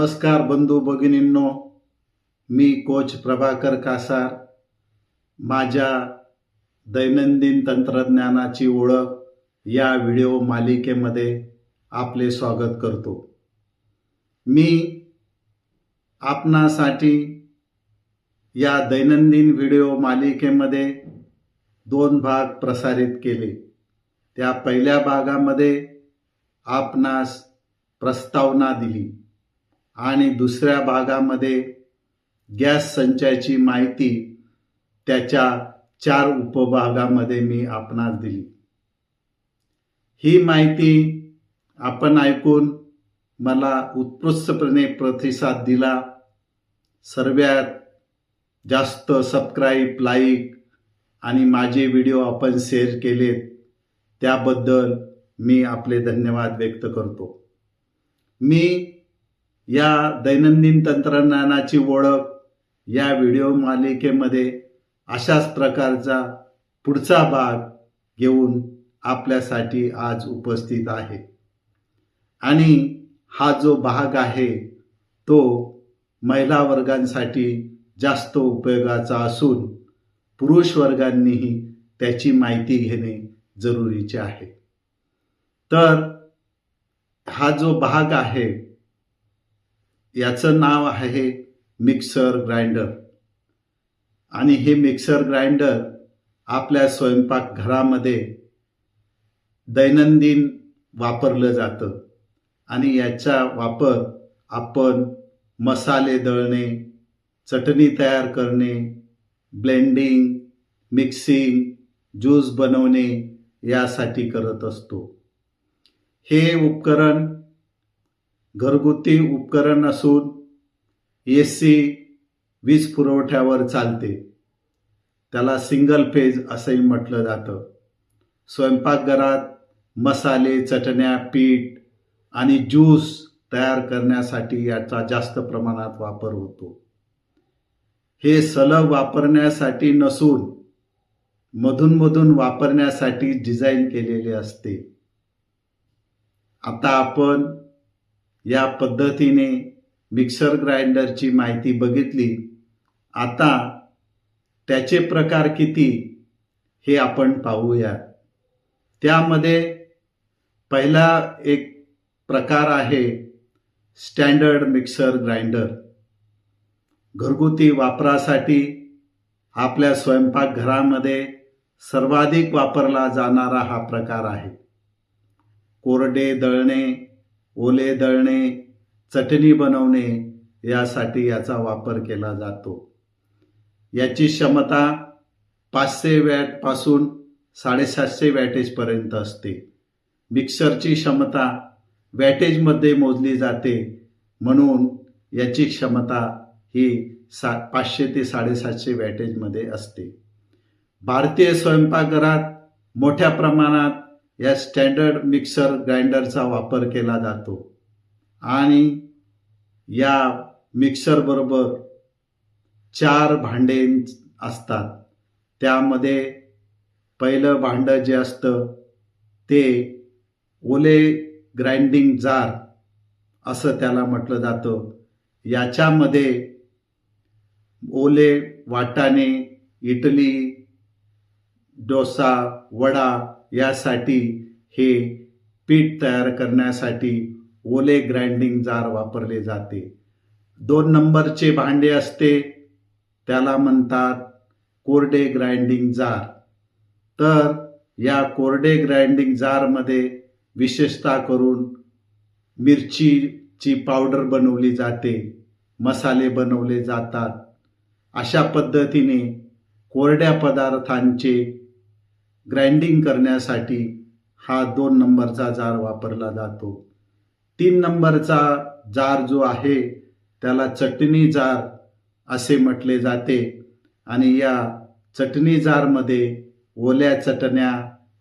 नमस्कार बंधू भगिनींनो, मी कोच प्रभाकर कासार. माझ्या दैनंदिन तंत्रज्ञानाची ओळख या व्हिडिओ मालिकेमध्ये आपले स्वागत करतो. मी आपणासाठी या दैनंदिन व्हिडिओ मालिकेमध्ये 2 भाग प्रसारित केले. त्या पहिल्या भागामध्ये आपणास प्रस्तावना दिली आणि दुसऱ्या भागामध्ये गॅस संचाची माहिती त्याच्या 4 उपभागामध्ये मी आपणास दिली. ही माहिती आपण ऐकून मला उत्कृष्टपणे प्रतिसाद दिला. सर्वात जास्त सबस्क्राईब, लाईक आणि माझे व्हिडिओ आपण शेअर केलेत त्याबद्दल मी आपले धन्यवाद व्यक्त करतो. मी या दैनंदिन तंत्रज्ञानाची ओळख या व्हिडिओ मालिकेमध्ये अशाच प्रकारचा पुढचा भाग घेऊन आपल्यासाठी आज उपस्थित आहे. आणि हा जो भाग आहे तो महिला वर्गांसाठी जास्त उपयोगाचा असून पुरुष वर्गांनीही त्याची माहिती घेणे जरुरीचे आहे. तर हा जो भाग आहे याचं नाव आहे मिक्सर ग्राइंडर. आणि हे मिक्सर ग्राइंडर आपल्या स्वयंपाकघरामध्ये दैनंदिन वापरलं जातं आणि याचा वापर आपण मसाले दळणे, चटणी तयार करणे, ब्लेंडिंग, मिक्सिंग, ज्यूस बनवणे यासाठी करत असतो. हे उपकरण घरगुती उपकरण असून AC वीज पुरवठ्यावर चालते. त्याला सिंगल फेज असंही म्हटलं जातं. स्वयंपाकघरात मसाले, चटण्या, पीठ आणि ज्यूस तयार करण्यासाठी याचा जास्त प्रमाणात वापर होतो. हे सलग वापरण्यासाठी नसून मधून वापरण्यासाठी डिझाईन केलेले असते. आता आपण या पद्धतीने मिक्सर ग्राइंडरची माहिती बघितली. आता त्याचे प्रकार किती हे आपण पाहूया. त्यामध्ये पहिला एक प्रकार आहे स्टँडर्ड मिक्सर ग्राइंडर. घरगुती वापरासाठी आपल्या स्वयंपाकघरामध्ये सर्वाधिक वापरला जाणारा हा प्रकार आहे. कोरडे दळणे, ओले दळणे, चटणी बनवणे यासाठी याचा वापर केला जातो. याची क्षमता 500 वॅट पासून 750 वॅटेज पर्यंत असते. मिक्सरची क्षमता वॅटेजमध्ये मोजली जाते म्हणून याची क्षमता ही 500 ते 750 वॅटेजमध्ये असते. भारतीय स्वयंपाकघरात मोठ्या प्रमाणात या स्टँडर्ड मिक्सर ग्राइंडरचा वापर केला जातो. आणि या मिक्सर बरोबर 4 भांडे असतात. त्यामध्ये पहिलं भांडं जे असतं ते ओले ग्राइंडिंग जार असं त्याला म्हटलं जातं. याच्यामध्ये ओले वाटाणे, इडली, डोसा, वडा यासाठी हे पीठ तयार करण्यासाठी ओले ग्राइंडिंग जार वापरले जाते. 2 नंबरचे भांडे असते त्याला म्हणतात कोरडे ग्राइंडिंग जार. तर या कोरडे ग्राइंडिंग जारमध्ये विशेषतः करून मिरचीची पावडर बनवली जाते, मसाले बनवले जातात. अशा पद्धतीने कोरड्या पदार्थांचे ग्राइंडिंग करण्यासाठी हा 2 नंबरचा जार वापरला जातो. 3 नंबरचा जार जो आहे त्याला चटणी जार असे म्हटले जाते. आणि या चटणी जारमध्ये ओल्या चटण्या,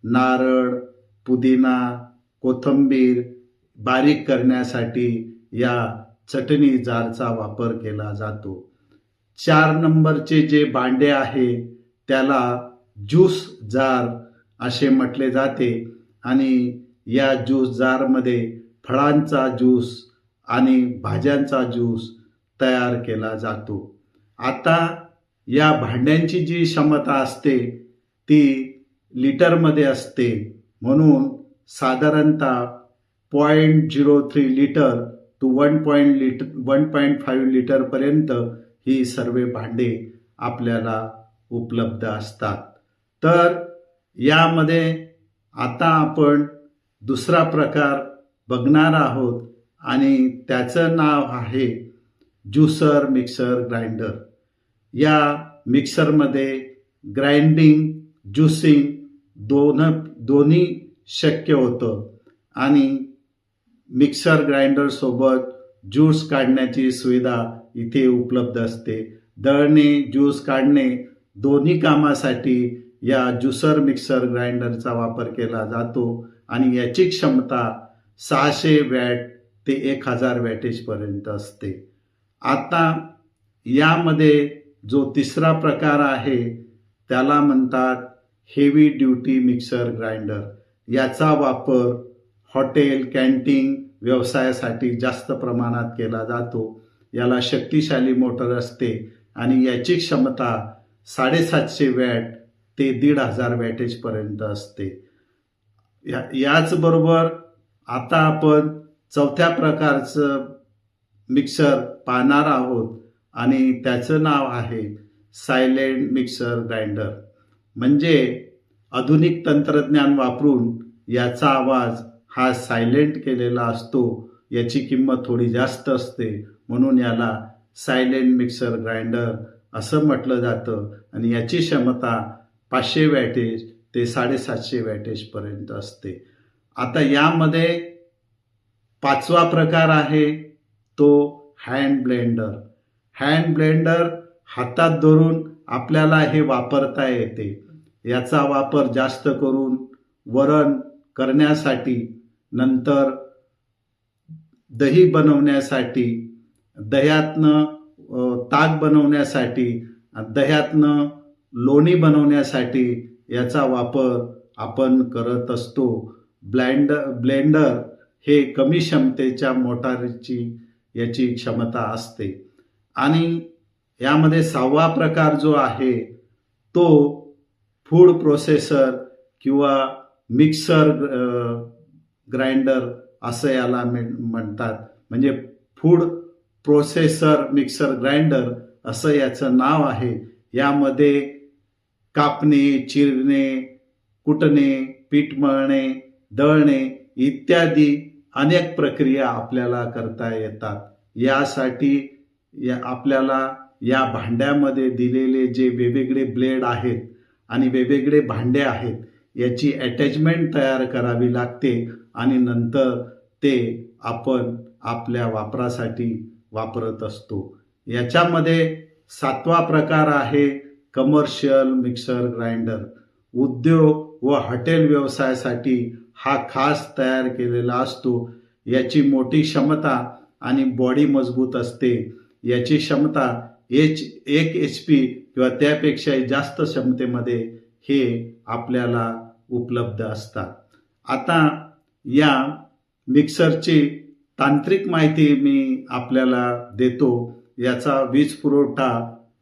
नारळ, पुदिना, कोथिंबीर बारीक करण्यासाठी या चटणी जारचा वापर केला जातो. 4 नंबरचे जे भांडे आहे त्याला ज्यूस जार असे म्हटले जाते. आणि या ज्यूस जारमध्ये फळांचा ज्यूस आणि भाज्यांचा ज्यूस तयार केला जातो. आता या भांड्यांची जी क्षमता असते ती लिटरमध्ये असते, म्हणून साधारणतः 0.03 लिटर टू 1.5 लिटरपर्यंत ही सर्व भांडे आपल्याला उपलब्ध असतात. तर यामध्ये आता आपण दुसरा प्रकार बघणार आहोत आणि त्याचं नाव आहे ज्युसर मिक्सर ग्राइंडर. या मिक्सरमध्ये ग्राइंडिंग ज्युसिंग दोन्ही शक्य होतं आणि मिक्सर ग्राइंडर सोबत ज्यूस काढण्याची सुविधा इथे उपलब्ध असते. दळणे ज्यूस काढणे दोन्ही कामासाठी या ज्युसर मिक्सर ग्राइंडरचा वापर केला जातो आणि याची क्षमता 600 वॅट ते 1000 वॅटेजपर्यंत असते. आता यामध्ये जो तिसरा प्रकार आहे त्याला म्हणतात हेवी ड्युटी मिक्सर ग्राइंडर. याचा वापर हॉटेल कॅन्टीन व्यवसायासाठी जास्त प्रमाणात केला जातो. याला शक्तिशाली मोटर असते आणि याची क्षमता 750 वॅट ते 1500 वॅटेजपर्यंत असते. याचबरोबर आता आपण चौथ्या प्रकारचं मिक्सर पाहणार आहोत आणि त्याचं नाव आहे सायलेंट मिक्सर ग्राइंडर. म्हणजे आधुनिक तंत्रज्ञान वापरून याचा आवाज हा सायलेंट केलेला असतो. याची किंमत थोडी जास्त असते, म्हणून याला सायलेंट मिक्सर ग्राइंडर असं म्हटलं जातं आणि याची क्षमता 500 वॅटेज ते 750 वॅटेजपर्यंत असते. आता यामध्ये पाचवा प्रकार आहे तो हँड ब्लेंडर. हँड ब्लेंडर हातात धरून आपल्याला हे वापरता येते. याचा वापर जास्त करून वरण करण्यासाठी, नंतर दही बनवण्यासाठी, दह्यातनं ताक बनवण्यासाठी, दह्यातनं लोणी बनवण्यासाठी याचा वापर आपण करत असतो. ब्लेंडर हे कमी क्षमतेच्या मोटारीची याची क्षमता असते. आणि यामध्ये 6वा प्रकार जो आहे तो फूड प्रोसेसर किंवा मिक्सर ग्राइंडर असं याला म्हणतात. म्हणजे फूड प्रोसेसर मिक्सर ग्राइंडर असं याचं नाव आहे. यामध्ये कापणे, चिरणे, कुटणे, पीठ मळणे, दळणे इत्यादी अनेक प्रक्रिया आपल्याला करता येतात. यासाठी आपल्याला या भांड्यामध्ये दिलेले जे वेगवेगळे ब्लेड आहेत आणि वेगवेगळे भांडे आहेत याची अटॅचमेंट तयार करावी लागते आणि नंतर ते आपण आपल्या वापरासाठी वापरत असतो. याच्यामध्ये 7वा प्रकार आहे कमर्शियल मिक्सर ग्राइंडर. उद्योग व हॉटेल व्यवसायासाठी हा खास तयार केलेला असतो. याची मोठी क्षमता आणि बॉडी मजबूत असते. याची क्षमता 1 HP किंवा त्यापेक्षाही जास्त क्षमतेमध्ये हे आपल्याला उपलब्ध असतात. आता या मिक्सरची तांत्रिक माहिती मी आपल्याला देतो. याचा वीज पुरवठा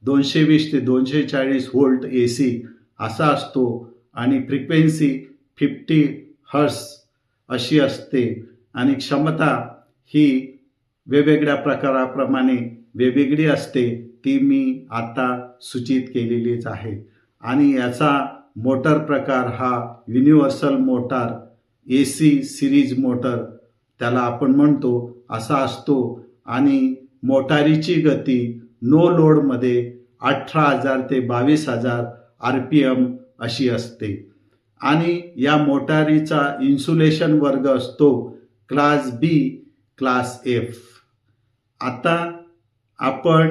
220 ते 240 व्होल्ट AC असा असतो आणि फ्रिक्वेन्सी 50 हर्ट्झ अशी असते आणि क्षमता ही वेगवेगळ्या प्रकाराप्रमाणे वेगवेगळी असते. ती मी आता सूचित केलेलीच आहे. आणि याचा मोटर प्रकार हा universal motor AC series motor त्याला आपण म्हणतो असा असतो आणि मोटारीची गती नो लोडमध्ये 18,000 ते 22,000 RPM अशी असते. आणि या मोटारीचा इन्सुलेशन वर्ग असतो क्लास B, क्लास F. आता आपण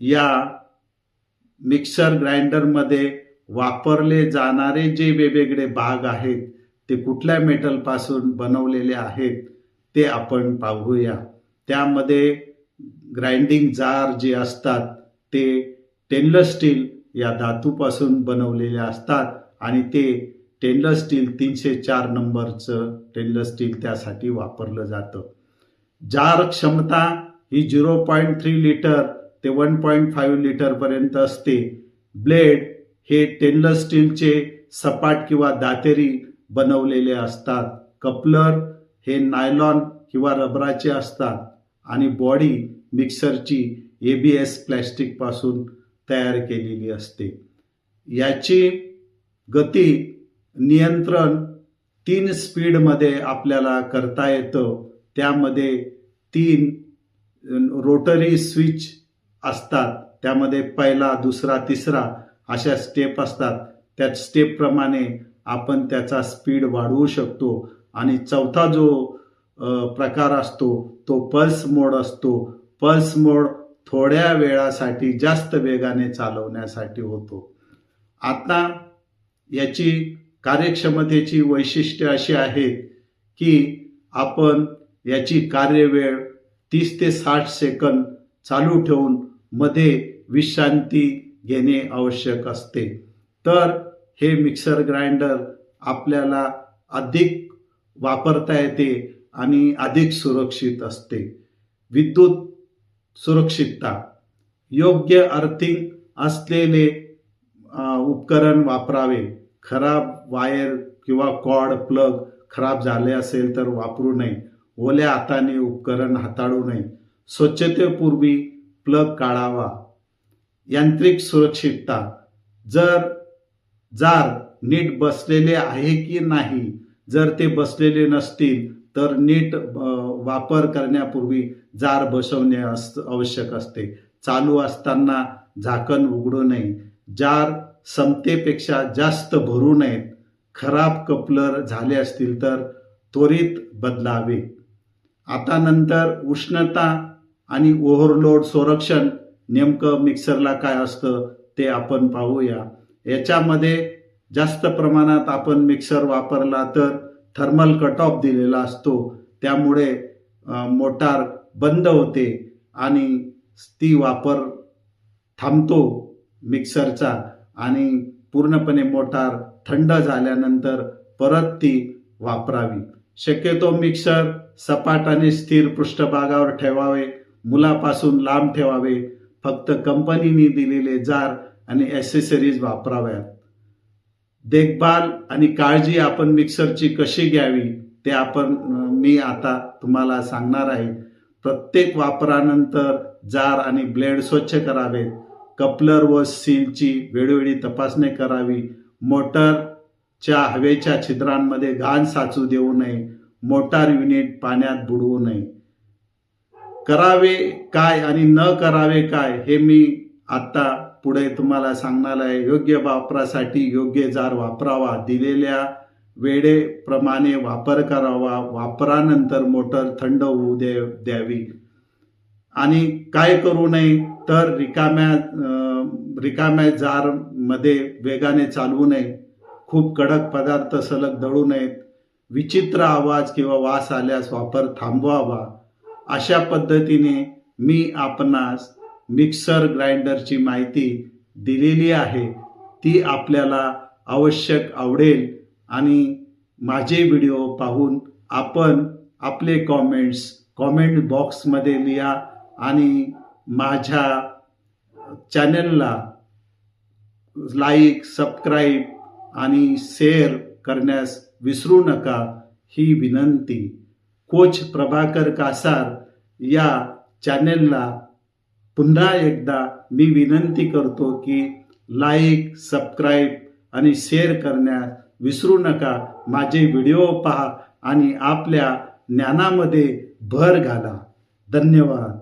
या मिक्सर ग्राइंडरमध्ये वापरले जाणारे जे वेगवेगळे भाग आहेत ते कुठल्या मेटलपासून बनवलेले आहेत ते आपण पाहूया. त्यामध्ये ग्राइंडिंग जार जे असतात ते स्टेनलेस स्टील या धातूपासून बनवलेले असतात आणि ते स्टेनलेस स्टील 304 नंबरचं स्टेनलेस स्टील त्यासाठी वापरलं जातं. जार क्षमता ही 0.3 लिटर ते 1.5 लिटर पर्यंत असते. ब्लेड हे स्टेनलेस स्टीलचे सपाट किंवा दातेरी बनवलेले असतात. कपलर हे नायलॉन किंवा रबराचे असतात आणि बॉडी मिक्सरची ABS प्लॅस्टिक पासून तयार केलेली असते. याची गती नियंत्रण 3 स्पीडमध्ये आपल्याला करता येतं. त्यामध्ये 3 रोटरी स्विच असतात. त्यामध्ये पहिला, दुसरा, तिसरा अशा स्टेप असतात. त्या स्टेपप्रमाणे आपण त्याचा स्पीड वाढवू शकतो. आणि चौथा जो प्रकार असतो तो पल्स मोड असतो. पल्स मोड थोड्या वेळासाठी जास्त वेगाने चालवण्यासाठी होतो. आता याची कार्यक्षमतेची वैशिष्ट्ये अशी आहेत की आपण याची कार्यवेळ 30 ते 60 सेकंद चालू ठेवून मध्ये विश्रांती घेणे आवश्यक असते. तर हे मिक्सर ग्राइंडर आपल्याला अधिक वापरता येते आणि अधिक सुरक्षित असते. विद्युत सुरक्षितता, योग्य अर्थिंग असलेले उपकरण वापरावे. खराब वायर किंवा कॉर्ड, प्लग खराब झाले असेल तर वापरू नये. ओल्या हाताने उपकरण हाताळू नये. स्वच्छतेपूर्वी प्लग काढावा. यांत्रिक सुरक्षितता, जार नीट बसलेले आहे की नाही. जर ते बसलेले नसतील तर नीट वापर करण्यापूर्वी जार बसवणे आवश्यक असते. चालू असताना झाकण उघडू नये. जार क्षमतेपेक्षा जास्त भरू नयेत. खराब कपलर झाले असतील तर त्वरित बदलावे. आता नंतर उष्णता आणि ओव्हरलोड संरक्षण नेमकं मिक्सरला काय असतं ते आपण पाहूया. याच्यामध्ये जास्त प्रमाणात आपण मिक्सर वापरला तर थर्मल कट ऑफ दिलेला असतो. त्यामुळे मोटार बंद होते आणि ती वापर थांबतो मिक्सरचा आणि पूर्णपणे मोटार थंड झाल्यानंतर परत ती वापरावी. शक्यतो मिक्सर सपाट आणि स्थिर पृष्ठभागावर ठेवावे. मुलापासून लांब ठेवावे. फक्त कंपनीने दिलेले जार आणि ॲक्सेसरीज वापराव्यात. देखभाल आणि काळजी आपण मिक्सरची कशी घ्यावी ते मी आता तुम्हाला सांगणार आहे. प्रत्येक वापरानंतर जार आणि ब्लेड स्वच्छ करावेत. कपलर व सीलची वेळोवेळी तपासणी करावी. मोटारच्या हवेच्या छिद्रांमध्ये घाण साचू देऊ नये. मोटार युनिट पाण्यात बुडवू नये. करावे काय आणि न करावे काय हे मी आता पुढे तुम्हाला सांगणार आहे. योग्य वापरासाठी योग्य जार वापरावा. दिलेल्या वेळेप्रमाणे वापर करावा. वापरानंतर मोटर थंड होऊ द्यावी. आणि काय करू नये तर रिकाम्या जारमध्ये वेगाने चालवू नये. खूप कडक पदार्थ सलग दळू नयेत. विचित्र आवाज किंवा वास आल्यास वापर थांबवावा. अशा पद्धतीने मी आपणास मिक्सर ग्राइंडरची माहिती दिलेली आहे. ती आपल्याला आवश्यक आवडेल आणि माझे व्हिडिओ पाहून आपण आपले कॉमेंट बॉक्समध्ये लिहा आणि माझ्या चॅनलला लाईक, सबस्क्राईब आणि शेअर करण्यास विसरू नका ही विनंती. कोच प्रभाकर कासार या चॅनलला पुन्हा एकदा मी विनंती करतो की लाईक, सबस्क्राईब आणि शेअर करण्यास विसरू नका. माझे व्हिडिओ पहा आणि आपल्या ज्ञानामध्ये भर घाला. धन्यवाद.